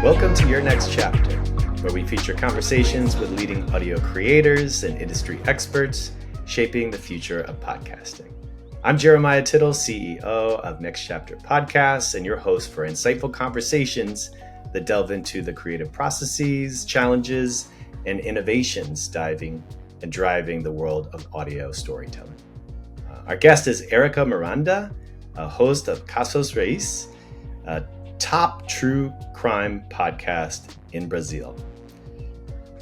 Welcome to Your Next Chapter, where we feature conversations with leading audio creators and industry experts shaping the future of podcasting. I'm Jeremiah Tittle, CEO of Next Chapter Podcasts, and your host for insightful conversations that delve into the creative processes, challenges, and innovations driving the world of audio storytelling. Our guest is Erica Miranda, a host of Casos Reais, a top true crime podcast in Brazil.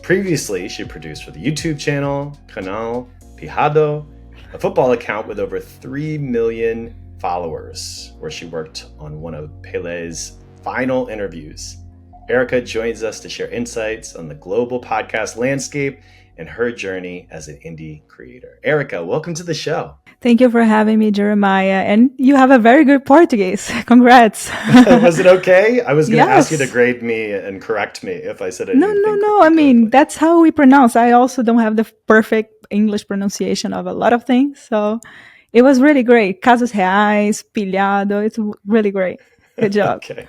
Previously, she produced for the YouTube channel, Canal Pijado, a football account with over 3 million followers, where she worked on one of Pelé's final interviews. Erica joins us to share insights on the global podcast landscape and her journey as an indie creator. Erica, welcome to the show. Thank you for having me, Jeremiah. And you have a very good Portuguese. Congrats. Was it okay? I was going to ask you to Yes. grade me and correct me if I said No, anything I mean, incorrectly. that's how we pronounce. I also don't have the perfect English pronunciation of a lot of things. So it was really great. Casos Reais, Pilhado. It's really great. Good job. Okay.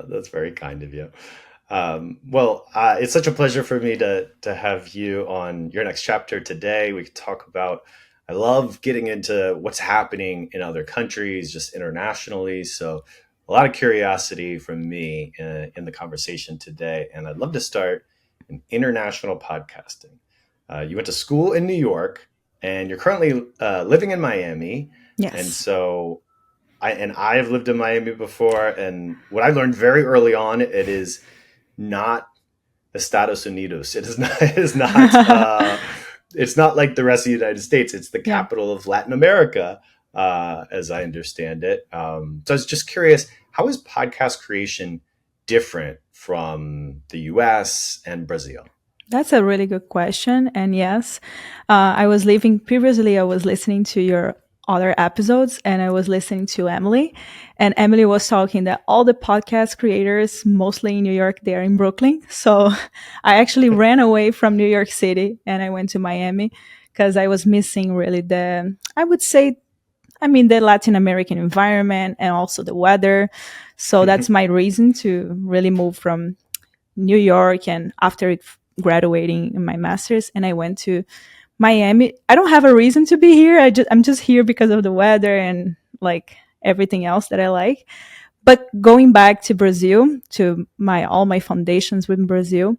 That's very kind of you. It's such a pleasure for me to have you on Your Next Chapter today. We could talk about, I love getting into what's happening in other countries, just internationally. So a lot of curiosity from me in the conversation today. And I'd love to start in international podcasting. You went to school in New York and you're currently living in Miami. And Yes. so I've lived in Miami before. And what I learned very early on, it is not Estados Unidos. It is not, it is not, it's not like the rest of the United States. It's the Yeah. capital of Latin America, as I understand it. So I was just curious, how is podcast creation different from the US and Brazil? That's a really good question. And yes, I was listening to your other episodes and I was listening to Emily. And Emily was talking that all the podcast creators, mostly in New York, they're in Brooklyn. So I actually ran away from New York City and I went to Miami because I was missing really the Latin American environment and also the weather. So that's my reason to really move from New York, and after graduating in my master's, and I went to Miami. I don't have a reason to be here. I'm just here because of the weather and like everything else that I like. But going back to Brazil, to my all my foundations with Brazil,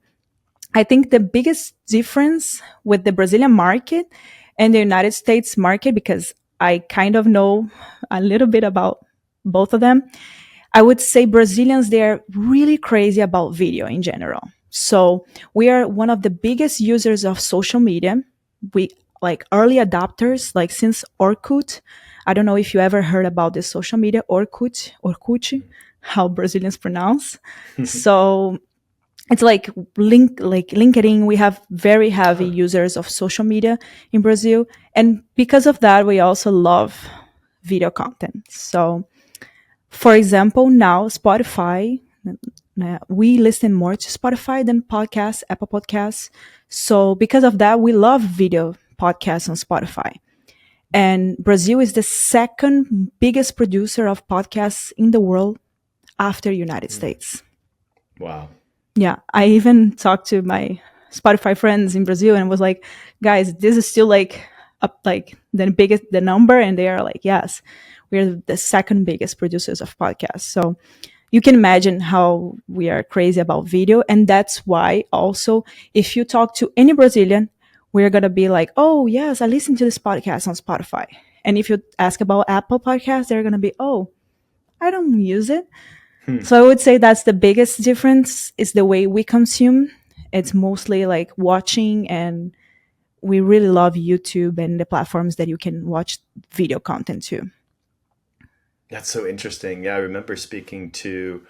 I think the biggest difference with the Brazilian market and the United States market, because I kind of know a little bit about both of them, I would say Brazilians, they're really crazy about video in general. So we are one of the biggest users of social media. We like early adopters, like since Orkut. I don't know if you ever heard about this social media, Orkut, how Brazilians pronounce. So it's like LinkedIn. We have very heavy Huh. users of social media in Brazil. And because of that, we also love video content. So for example, now Spotify, we listen more to Spotify than podcasts, Apple Podcasts. So because of that, we love video podcasts on Spotify. And Brazil is the second biggest producer of podcasts in the world after United States. Wow. Yeah, I even talked to my Spotify friends in Brazil and was like, guys, this is still like up like the number, and they are like, yes, we're the second biggest producers of podcasts. So you can imagine how we are crazy about video, and that's why also if you talk to any Brazilian, we're gonna be like, oh yes, I listen to this podcast on Spotify. And if you ask about Apple Podcasts, they're gonna be, oh, I don't use it. Hmm. So I would say that's the biggest difference is the way we consume. It's mostly like watching, and we really love YouTube and the platforms that you can watch video content too. That's so interesting. Yeah, I remember speaking to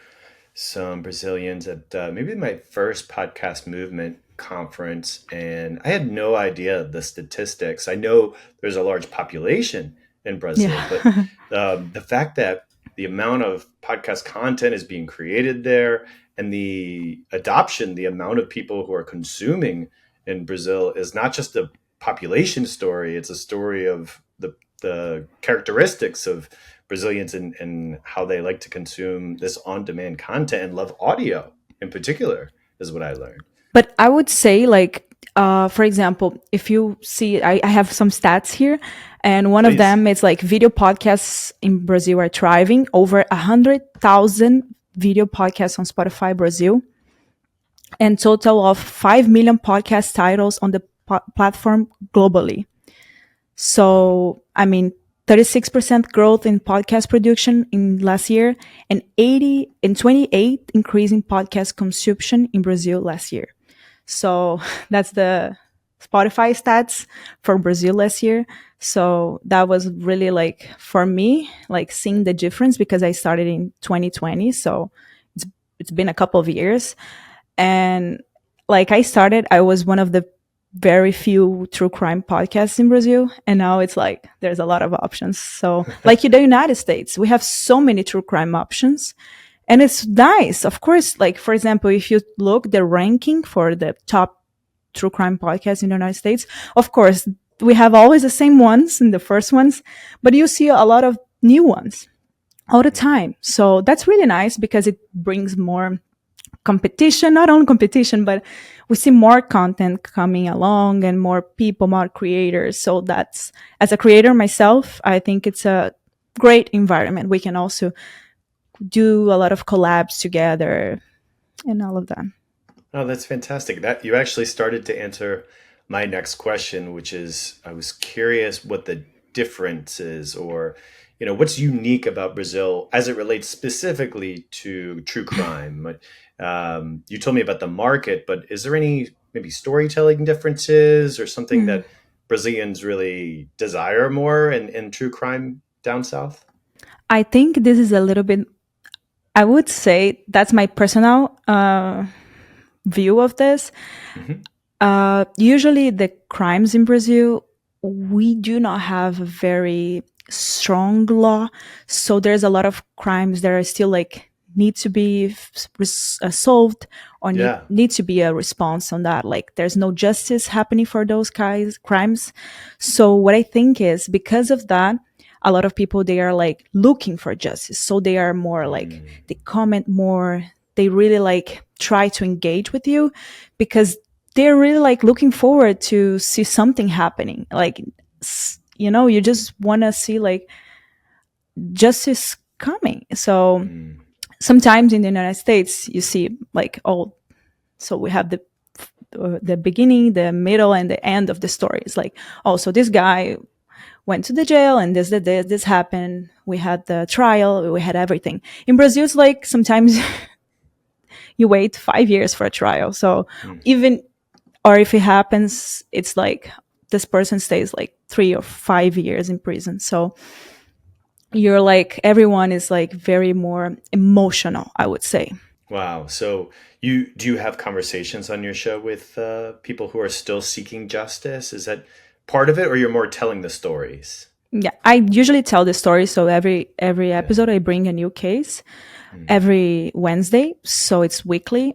some Brazilians at maybe my first podcast movement conference, and I had no idea the statistics. I know there's a large population in Brazil, but Yeah. the fact that the amount of podcast content is being created there and the adoption, the amount of people who are consuming in Brazil is not just a population story, it's a story of the the characteristics of Brazilians and how they like to consume this on-demand content and love audio in particular, is what I learned. But I would say, like, for example, if you see, I have some stats here, and one of Please. them is like video podcasts in Brazil are thriving. Over 100,000 video podcasts on Spotify Brazil, and total of 5 million podcast titles on the platform globally. So, I mean, 36% growth in podcast production in last year, and 28 increase in podcast consumption in Brazil last year. So that's the Spotify stats for Brazil last year. So that was really like, for me, like seeing the difference, because I started in 2020. So it's been a couple of years. And like I was one of the very few true crime podcasts in Brazil. And now it's like there's a lot of options. So like in the United States, we have so many true crime options. And it's nice. Of course, like for example, if you look the ranking for the top true crime podcasts in the United States, of course, we have always the same ones and the first ones, but you see a lot of new ones all the time. So that's really nice because it brings more competition, not only competition, but we see more content coming along and more people, more creators. So that's, as a creator myself, I think it's a great environment. We can also do a lot of collabs together and all of that. Oh, that's fantastic. That you actually started to answer my next question, which is I was curious what the difference is, or what's unique about Brazil as it relates specifically to true crime. You told me about the market, but is there any maybe storytelling differences or something Mm. that Brazilians really desire more in true crime down south? I think this is a little bit, I would say that's my personal view of this. Hmm. Usually the crimes in Brazil, we do not have a very strong law. So there's a lot of crimes that are still like need to be solved, or Yeah. need to be a response on that. Like there's no justice happening for those guys crimes. So what I think is, because of that, a lot of people, they are like looking for justice. So they are more like, Mm. they comment more, they really like try to engage with you, because they're really like looking forward to see something happening. Like, you just want to see like justice coming. So Mm. sometimes in the United States, you see like, oh, so we have the beginning, the middle, and the end of the story. It's like, oh, so this guy went to the jail and this happened. We had the trial, we had everything. In Brazil, it's like sometimes you wait 5 years for a trial. So Mm. even, or if it happens, it's like this person stays like 3 or 5 years in prison. So you're like, everyone is like very more emotional, I would say. Wow. So you have conversations on your show with people who are still seeking justice? Is that part of it, or you're more telling the stories? Yeah, I usually tell the story. So every Yeah. episode I bring a new case Mm. every Wednesday. So it's weekly,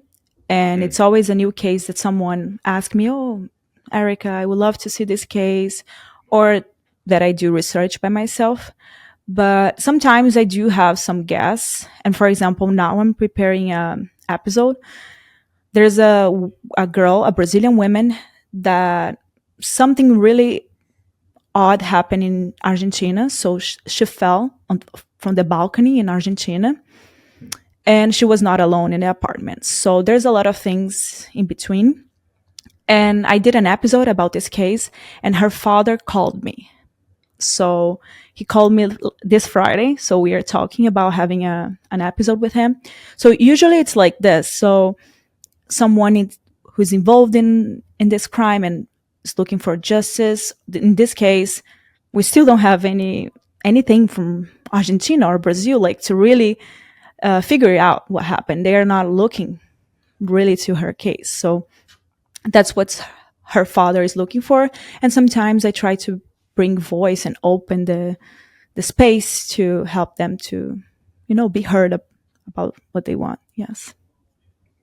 and Mm. it's always a new case that someone asks me, "Oh, Erica, I would love to see this case," or that I do research by myself. But sometimes I do have some guests. And for example, now I'm preparing a episode. There's a girl, a Brazilian woman, that something really odd happened in Argentina. So she fell from the balcony in Argentina, and she was not alone in the apartment. So there's a lot of things in between. And I did an episode about this case, and her father called me. So he called me this Friday. So we are talking about having an episode with him. So usually it's like this. So someone who's involved in this crime and is looking for justice. In this case, we still don't have anything from Argentina or Brazil, like to really figure out what happened. They are not looking really to her case. So that's what her father is looking for. And sometimes I try to bring voice and open the space to help them to, be heard about what they want. Yes.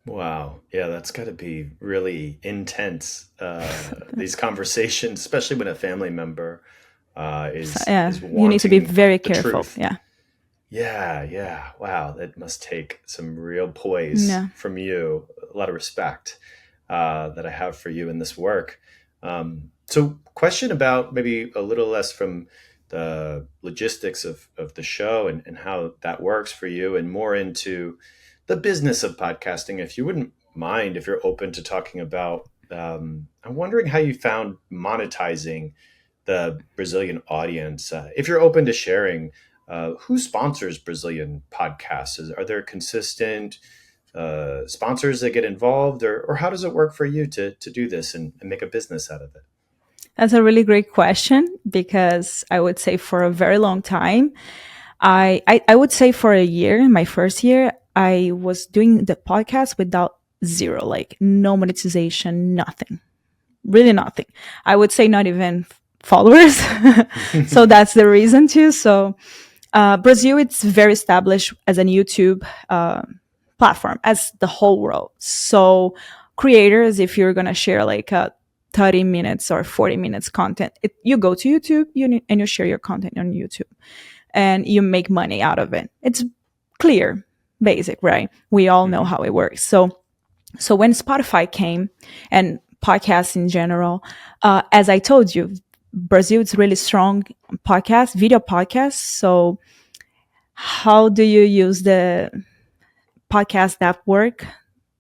Wow. Yeah, that's got to be really intense, these conversations, especially when a family member So, is you need to be wanting very the careful. truth. Yeah. Yeah, yeah. Wow, that must take some real poise Yeah. from you. A lot of respect that I have for you in this work. So, question about maybe a little less from the logistics of the show and how that works for you, and more into the business of podcasting. If you wouldn't mind, if you're open to talking about, I'm wondering how you found monetizing the Brazilian audience. If you're open to sharing, who sponsors Brazilian podcasts? Are there consistent sponsors that get involved, or how does it work for you to do this and make a business out of it? That's a really great question because I would say for a very long time, I would say for a year, my first year, I was doing the podcast without zero, like no monetization, nothing, really nothing. I would say not even followers. So that's the reason too. So Brazil, it's very established as a YouTube platform, as the whole world. So creators, if you're gonna share like a 30 minutes or 40 minutes content, you go to YouTube, and you share your content on YouTube, and you make money out of it. It's clear, basic, right? We all know Hmm. how it works. So when Spotify came and podcasts in general, as I told you, Brazil is really strong podcast, video podcasts. So how do you use the podcast network?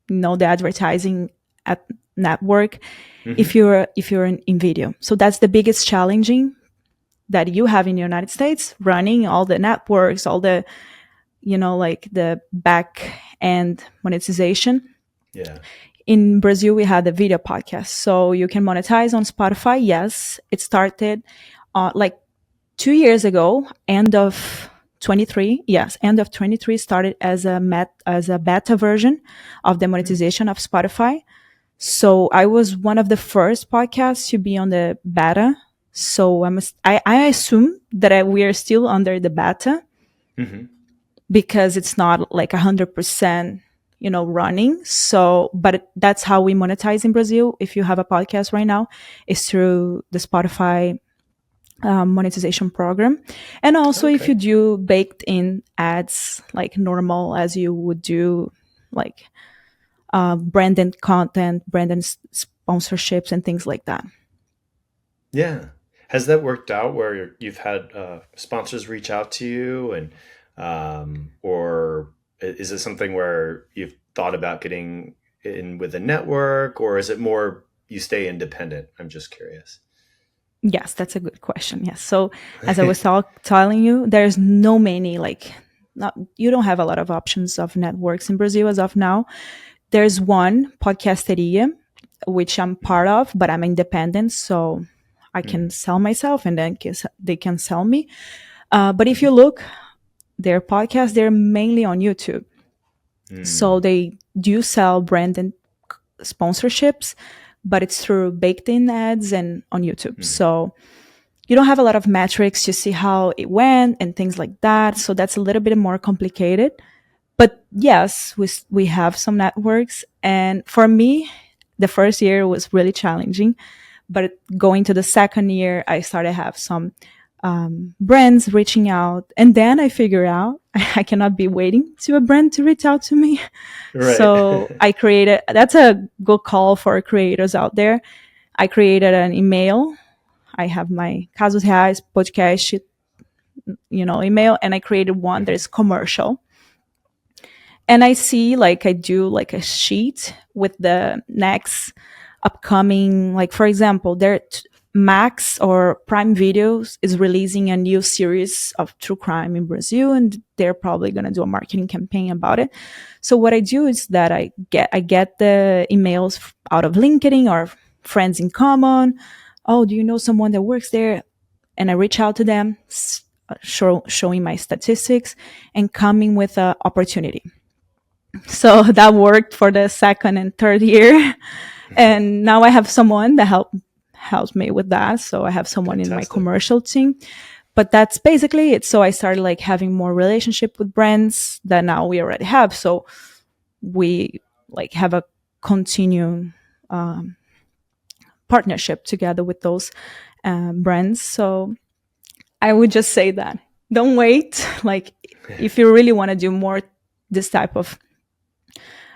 The advertising at network Hmm. if you're in video. So that's the biggest challenging that you have in the United States, running all the networks, all the like the back end monetization. Yeah. In Brazil, we had the video podcast, so you can monetize on Spotify. Yes, it started like 2 years ago, end of 23. Yes, end of 23 started as a beta version of the Mm. monetization of Spotify. So I was one of the first podcasts to be on the beta. So I assume that we are still under the beta Hmm. because it's not like 100% running. So but that's how we monetize in Brazil. If you have a podcast right now, it's through the Spotify monetization program. And also if you Okay. do baked in ads like normal as you would do, like branded content, branded sponsorships and things like that. Yeah. Has that worked out where you've had sponsors reach out to you, and or is it something where you've thought about getting in with a network, or is it more you stay independent? I'm just curious. Yes, that's a good question. Yes. So as I was telling you, there's no many like not you don't have a lot of options of networks in Brazil as of now. There's one podcasteria which I'm part of, but I'm independent, so I can Mm. sell myself and then they can sell me. But if you look, their podcasts, they're mainly on YouTube. So Mm. they do sell branded sponsorships, but it's through baked in ads and on YouTube. Mm. So you don't have a lot of metrics to see how it went and things like that. So that's a little bit more complicated. But yes, we have some networks. And for me, the first year was really challenging. But going to the second year, I started to have some brands reaching out. And then I figured out I cannot be waiting to a brand to reach out to me. Right. So I created, that's a good call for creators out there. I created an email. I have my Casos Reais podcast, email, and I created one that Hmm. is commercial. And I see like I do like a sheet with the next upcoming, like for example, Max or Prime Videos is releasing a new series of true crime in Brazil, and they're probably gonna do a marketing campaign about it. So what I do is that I get the emails out of LinkedIn or friends in common. Oh, do you know someone that works there? And I reach out to them, showing my statistics and coming with an opportunity. So that worked for the second and third year. And now I have someone that helps me with that. So I have someone in my Fantastic. commercial team. But that's basically it. So I started like having more relationship with brands that now we already have. So we like have a continuing partnership together with those brands. So I would just say that. Don't wait. Like, if you really want to do more this type of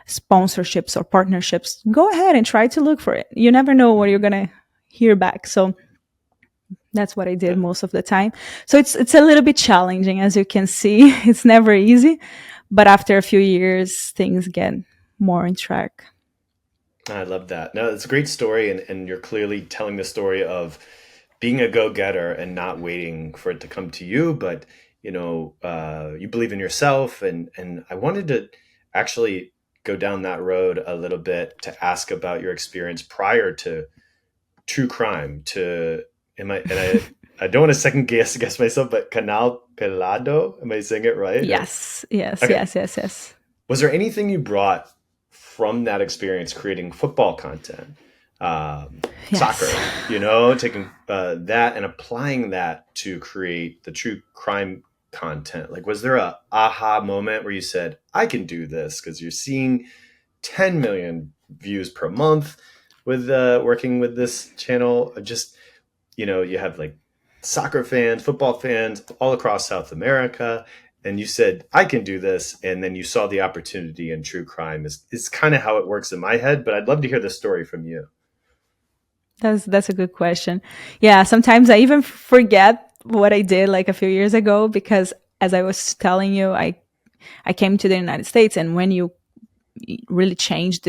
sponsorships or partnerships, go ahead and try to look for it. You never know what you're gonna hear back. So that's what I did most of the time. So it's a little bit challenging, as you can see. It's never easy, but after a few years, things get more in track. I love that. No, it's a great story, and you're clearly telling the story of being a go-getter and not waiting for it to come to you, but you believe in yourself, and I wanted to actually go down that road a little bit to ask about your experience prior to true crime. I don't want to second guess myself, but Canal Pelado, am I saying it right? Yes, yes, Okay. yes, yes, yes. Was there anything you brought from that experience creating football content, Yes. soccer, taking that and applying that to create the true crime content? Like, was there a aha moment where you said, I can do this? Because you're seeing 10 million views per month with working with this channel. Just, you have like soccer fans, football fans all across South America. And you said, I can do this. And then you saw the opportunity in true crime is kind of how it works in my head. But I'd love to hear the story from you. That's a good question. Yeah, sometimes I even forget what I did like a few years ago, because as I was telling you, I came to the United States, and when you really change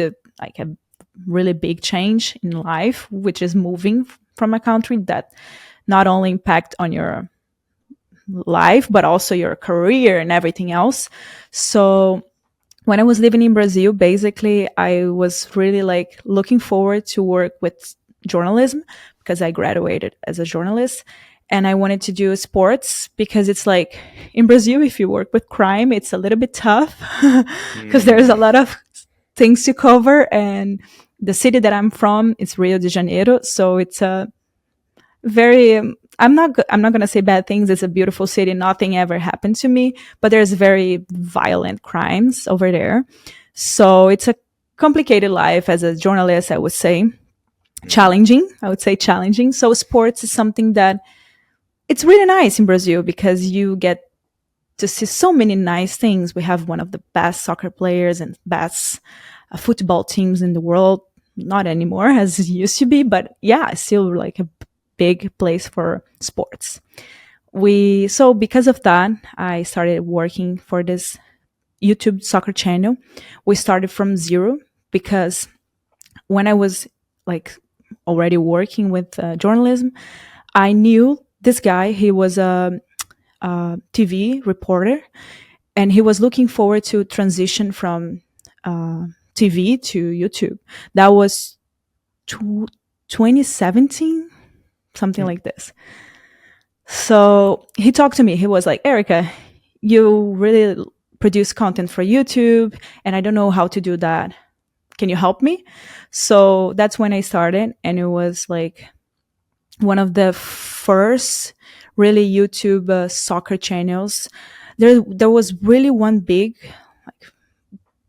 like a really big change in life, which is moving from a country that not only impact on your life but also your career and everything else. So when I was living in Brazil, basically I was really like looking forward to work with journalism, because I graduated as a journalist, and I wanted to do sports, because it's like in Brazil, if you work with crime, it's a little bit tough because there's a lot of things to cover. And the city that I'm from is Rio de Janeiro, so it's a very I'm not going to say bad things. It's a beautiful city. Nothing ever happened to me, but there's very violent crimes over there. So it's a complicated life as a journalist, I would say. Challenging, I would say challenging. So sports is something that it's really nice in Brazil, because you get to see so many nice things. We have one of the best soccer players and best football teams in the world. Not anymore as it used to be, but yeah, still like a big place for sports. So because of that, I started working for this YouTube soccer channel. We started from zero, because when I was like already working with journalism, I knew this guy. He was a TV reporter, and he was looking forward to transition from TV to YouTube. That was 2017, something like this. So he talked to me. He was like, Erica, you really produce content for YouTube, and I don't know how to do that. Can you help me? So that's when I started, and it was like one of the first really YouTube soccer channels. There was really one big, like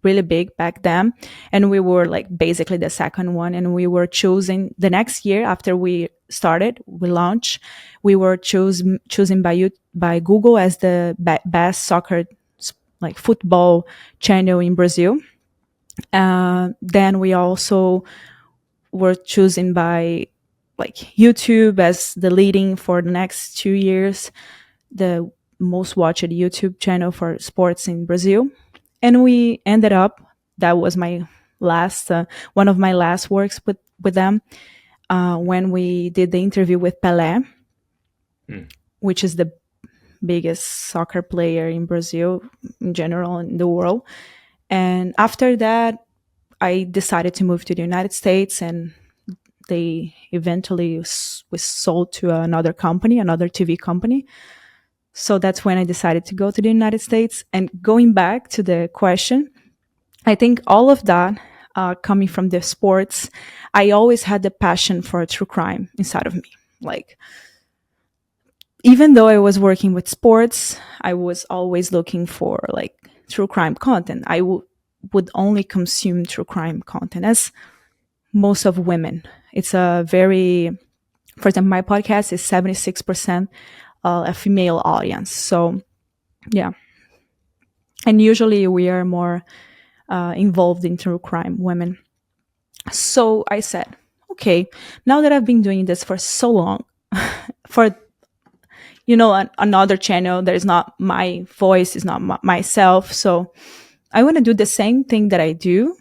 really big back then, and we were like basically the second one, and we were chosen the next year after we started, we launched, we were chosen by Google as the best soccer, like football channel in Brazil. Then we also were chosen by like YouTube as the leading for the next 2 years, the most watched YouTube channel for sports in Brazil. And we ended up, that was my last, one of my last works with them, when we did the interview with Pelé, which is the biggest soccer player in Brazil, in general, in the world. And after that, I decided to move to the United States, and they eventually was sold to another company, another TV company. So that's when I decided to go to the United States. And going back to the question, I think all of that, coming from the sports, I always had the passion for true crime inside of me. Like, even though I was working with sports, I was always looking for like true crime content. I would only consume true crime content, as most of women. It's a very, for example, my podcast is 76% a female audience. So yeah, and usually we are more involved in true crime, women. So I said, okay, now that I've been doing this for so long, for another channel that is not my voice, is not myself. So I want to do the same thing that I do,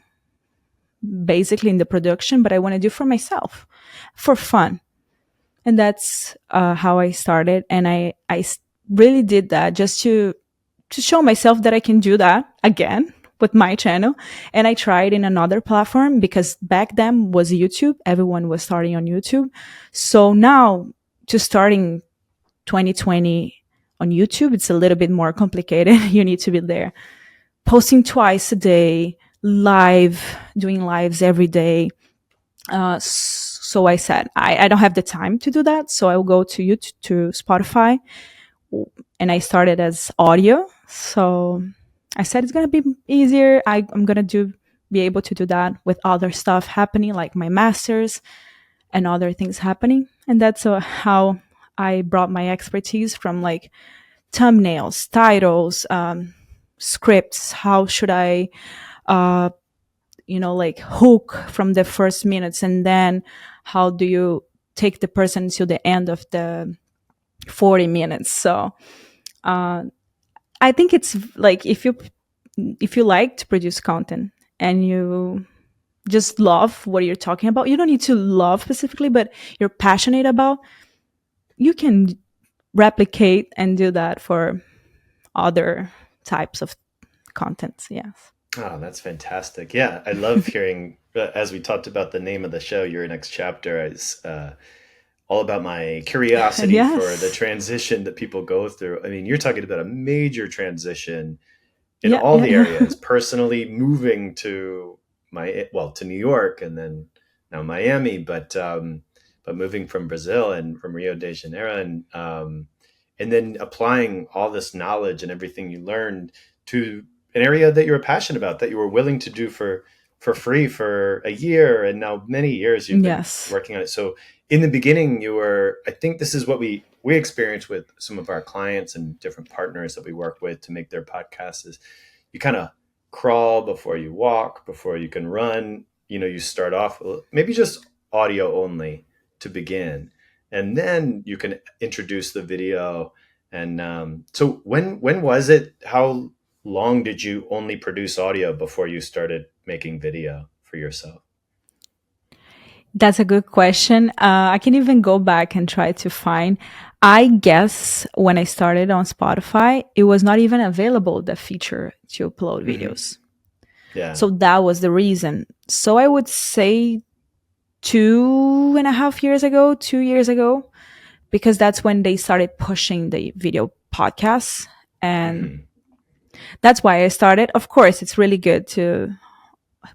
basically in the production, but I want to do for myself, for fun. And that's how I started. And really did that just to show myself that I can do that again with my channel. And I tried in another platform because back then was YouTube. Everyone was starting on YouTube. So now to starting 2020 on YouTube, it's a little bit more complicated. You need to be there posting twice a day, live, doing lives every day. So I said, I don't have the time to do that. So I will go to YouTube, to Spotify. And I started as audio. So I said it's going to be easier. I'm going to be able to do that with other stuff happening, like my masters and other things happening. And that's how I brought my expertise from like thumbnails, titles, scripts. How should I, like hook from the first minutes, and then how do you take the person to the end of the 40 minutes? So I think it's like if you like to produce content and you just love what you're talking about, you don't need to love specifically, but you're passionate about, you can replicate and do that for other types of contents. Yes. Oh, that's fantastic. Yeah, I love hearing, as we talked about the name of the show, Your Next Chapter, is all about my curiosity for the Yes. transition that people go through. I mean, you're talking about a major transition in Yeah. all Yeah. the Yeah. areas, personally moving to to New York and then now Miami, but moving from Brazil and from Rio de Janeiro, and then applying all this knowledge and everything you learned to an area that you were passionate about, that you were willing to do for free for a year, and now many years you've been Yes. working on it. So in the beginning, you were, I think this is what we experience with some of our clients and different partners that we work with to make their podcasts, is you kind of crawl before you walk, before you can run. You start off with maybe just audio only to begin, and then you can introduce the video. And so when was it? How long did you only produce audio before you started making video for yourself? That's a good question. I can even go back and try to find. I guess when I started on Spotify, it was not even available, the feature to upload Hmm. videos. Yeah. So that was the reason. So I would say 2.5 years ago, 2 years ago, because that's when they started pushing the video podcasts. And Hmm. that's why I started. Of course, it's really good to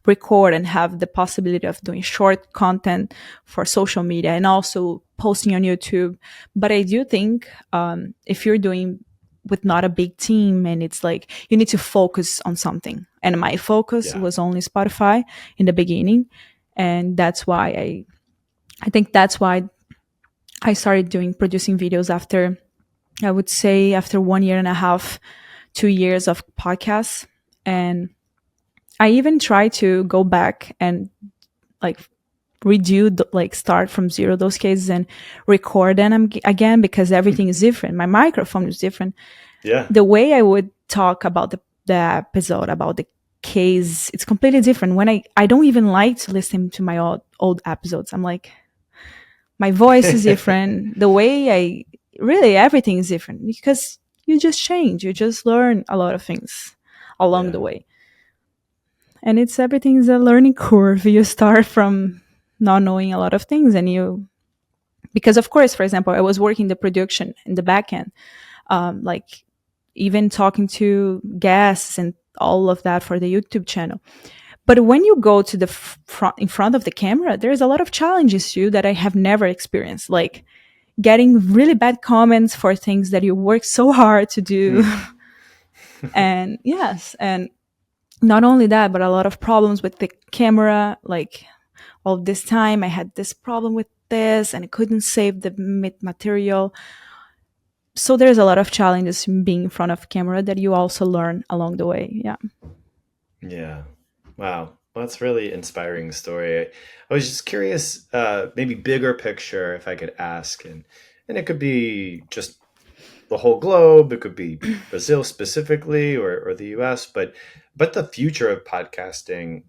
record and have the possibility of doing short content for social media and also posting on YouTube. But I do think if you're doing with not a big team, and it's like you need to focus on something. And my focus Yeah. was only Spotify in the beginning. And that's why I think that's why I started producing videos after, I would say, after 1.5 years, 2 years of podcasts. And I even try to go back and like redo like start from zero those cases and record them again, because everything is different. My microphone is different. Yeah. The way I would talk about the episode, about the case, it's completely different. When I don't even like to listen to my old episodes. I'm like, my voice is different. The way I really, everything is different, because you just change. You just learn a lot of things along Yeah. the way. And it's everything's a learning curve. You start from not knowing a lot of things, and you, because of course, for example, I was working the production in the back end, like even talking to guests and all of that for the YouTube channel. But when you go to the front, in front of the camera, there's a lot of challenges too that I have never experienced, like getting really bad comments for things that you work so hard to do. Hmm. And yes, and not only that, but a lot of problems with the camera. Like, all this time I had this problem with this and I couldn't save the material. So there's a lot of challenges in being in front of camera that you also learn along the way. Yeah. Yeah. Wow. Well, that's really inspiring story. I was just curious, maybe bigger picture, if I could ask, and it could be just the whole globe. It could be Brazil specifically, or the U.S. But the future of podcasting.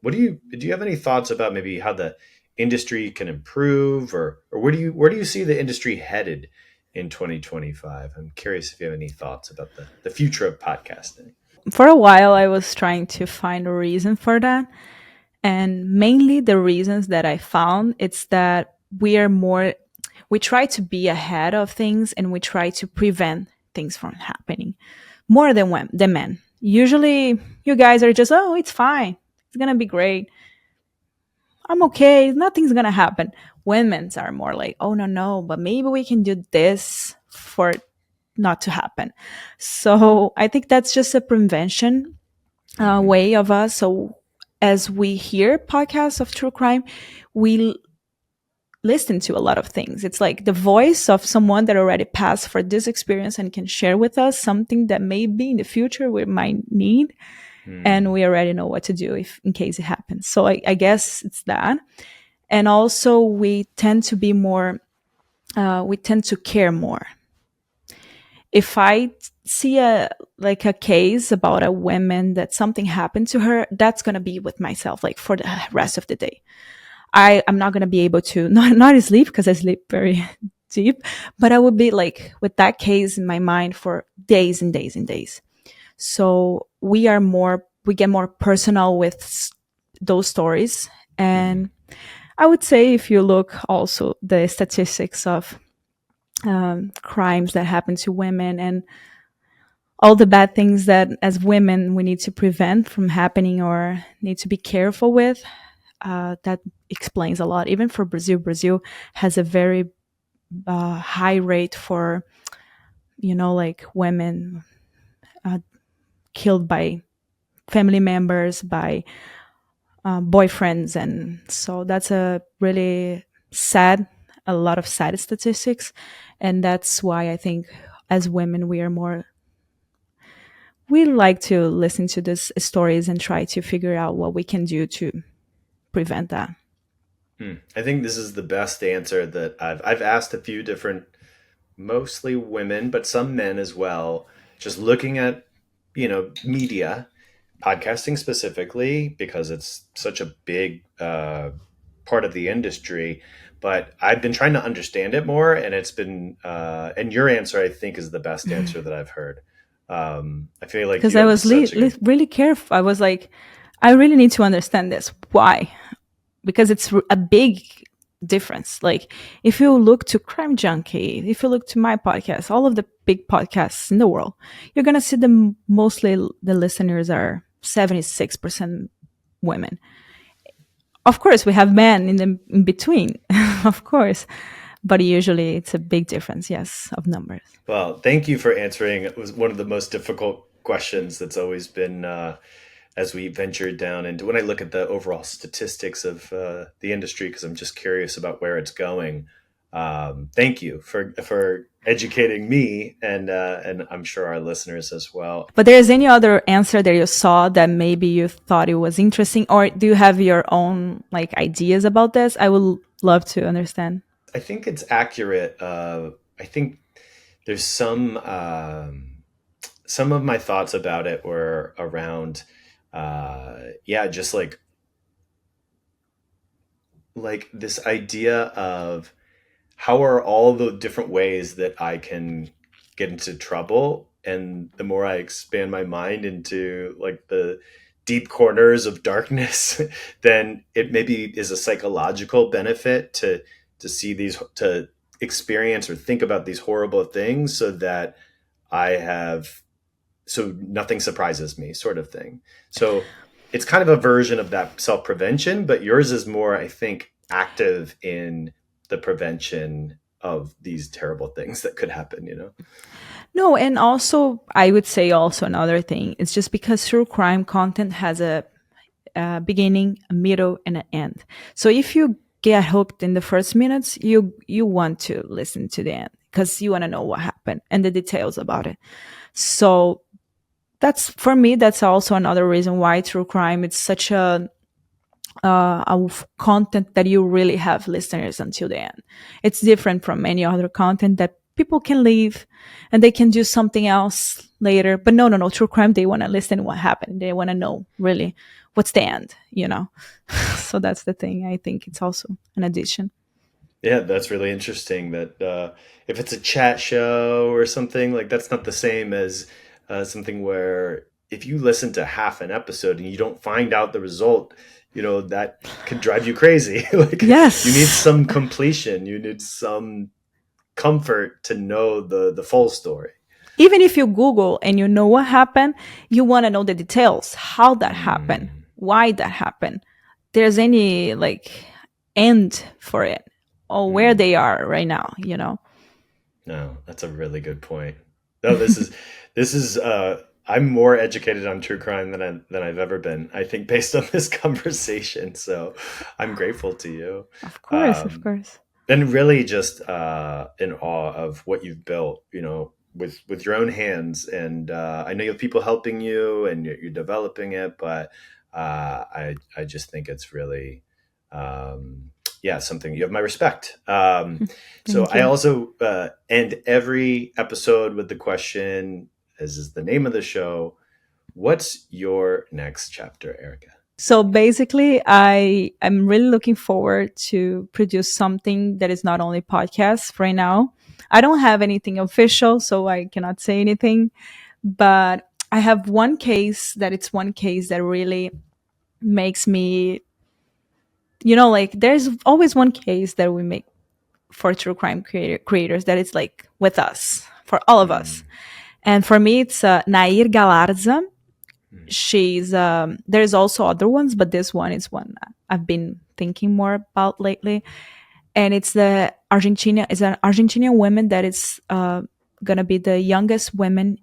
What do you have any thoughts about maybe how the industry can improve, or where do you see the industry headed in 2025? I'm curious if you have any thoughts about the future of podcasting. For a while, I was trying to find a reason for that. And mainly the reasons that I found, it's that we try to be ahead of things and we try to prevent things from happening more than men. Usually you guys are just, oh, it's fine. It's going to be great. I'm okay. Nothing's going to happen. Women's are more like, oh, no, no, but maybe we can do this for it not to happen. So I think that's just a prevention Hmm. way of us. So as we hear podcasts of true crime, we listen to a lot of things. It's like the voice of someone that already passed for this experience and can share with us something that maybe in the future we might need, and Hmm. we already know what to do if in case it happens. So I guess it's that. And also we tend to be more, we tend to care more. If I see a case about a woman that something happened to her, that's gonna be with myself like for the rest of the day. I'm not gonna be able to not sleep because I sleep very deep, but I would be like with that case in my mind for days and days and days. So we get more personal with those stories. Hmm. And I would say if you look also the statistics of crimes that happen to women and all the bad things that as women we need to prevent from happening or need to be careful with, that explains a lot. Even for Brazil, Brazil has a very high rate for, like women uh, killed by family members, by boyfriends. And so that's a really sad, a lot of sad statistics. And that's why I think as women, we like to listen to these stories and try to figure out what we can do to prevent that. I think this is the best answer that I've asked a few different, mostly women, but some men as well, just looking at, media, podcasting specifically, because it's such a big part of the industry. But I've been trying to understand it more, and and your answer, I think, is the best answer that I've heard. I feel like Because you I have was such a good. really careful. I was like, I really need to understand this. Why? Because it's a big difference. Like, if you look to Crime Junkie, if you look to my podcast, all of the big podcasts in the world, you're going to see them mostly the listeners are 76% women. Of course, we have men in between, of course, but usually it's a big difference, yes, of numbers. Well, thank you for answering. It was one of the most difficult questions that's always been, as we ventured down into when I look at the overall statistics of the industry, because I'm just curious about where it's going. Thank you for educating me, and I'm sure our listeners as well. But there's any other answer that you saw that maybe you thought it was interesting, or do you have your own like ideas about this? I would love to understand. I think it's accurate. I think there's some of my thoughts about it were around, yeah, just like this idea of how are all the different ways that I can get into trouble. And the more I expand my mind into like the deep corners of darkness, then it maybe is a psychological benefit to see these, to experience or think about these horrible things, so that I have, so nothing surprises me, sort of thing. So it's kind of a version of that self prevention, but yours is more, I think, active in the prevention of these terrible things that could happen. No, and also I would say also another thing. It's just because true crime content has a beginning, a middle, and an end. So if you get hooked in the first minutes, you want to listen to the end because you want to know what happened and the details about it. So that's, for me, that's also another reason why true crime, it's such a content that you really have listeners until the end. It's different from any other content that people can leave and they can do something else later. But no, true crime, they want to listen what happened. They want to know really what's the end, So that's the thing. I think it's also an addition. Yeah, that's really interesting that if it's a chat show or something, like that's not the same as something where if you listen to half an episode and you don't find out the result, that could drive you crazy. Like, yes, you need some completion. You need some comfort to know the full story. Even if you Google and you know what happened, you want to know the details, how that happened, why that happened. There's any end for it or where they are right now, No, that's a really good point. No, this is I'm more educated on true crime than I've ever been, I think, based on this conversation. So I'm grateful to you. Of course. And really just in awe of what you've built, with your own hands. And I know you have people helping you and you're developing it, but I just think it's really something. You have my respect. So I also end every episode with the question, as is the name of the show, what's your next chapter, Erica? So basically, I am really looking forward to produce something that is not only podcasts right now. I don't have anything official, so I cannot say anything. But I have one case that really makes me, there's always one case that we make for true crime creators that it's with us, for all of us. And for me, it's Nair Galarza. She's there's also other ones, but this one is one I've been thinking more about lately. And it's an Argentinian woman that is gonna be the youngest woman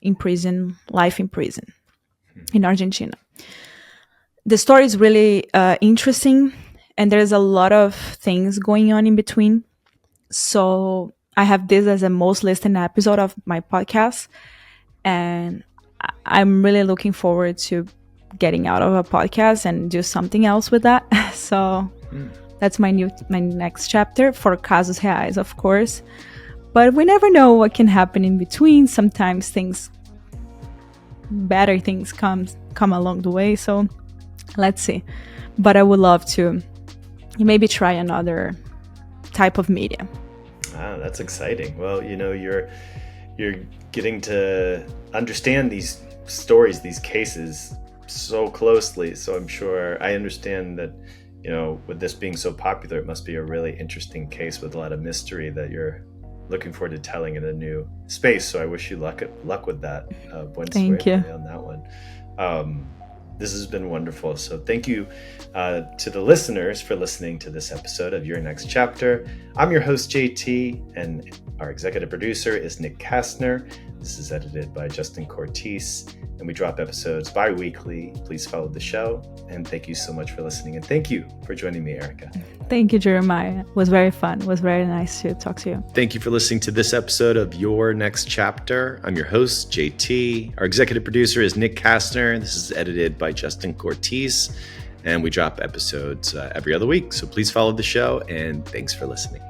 in prison, life in prison in Argentina. The story is really interesting, and there's a lot of things going on in between. So I have this as a most listened episode of my podcast, and I'm really looking forward to getting out of a podcast and do something else with that. So that's my next chapter for Casos Reais, of course. But we never know what can happen in between. Sometimes better things come along the way. So let's see. But I would love to maybe try another type of media. Wow, that's exciting. Well, you're getting to understand these stories, these cases so closely. So I'm sure I understand that, with this being so popular, it must be a really interesting case with a lot of mystery that you're looking forward to telling in a new space. So I wish you luck with that. Thank you on that one. This has been wonderful. So thank you to the listeners for listening to this episode of Your Next Chapter. I'm your host, JT, and our executive producer is Nick Kastner. This is edited by Justin Cortese, and we drop episodes bi-weekly. Please follow the show, and thank you so much for listening. And thank you for joining me, Erica. Thank you, Jeremiah. It was very fun. It was very nice to talk to you. Thank you for listening to this episode of Your Next Chapter. I'm your host, JT. Our executive producer is Nick Kastner. This is edited by Justin Cortese, and we drop episodes every other week. So please follow the show, and thanks for listening.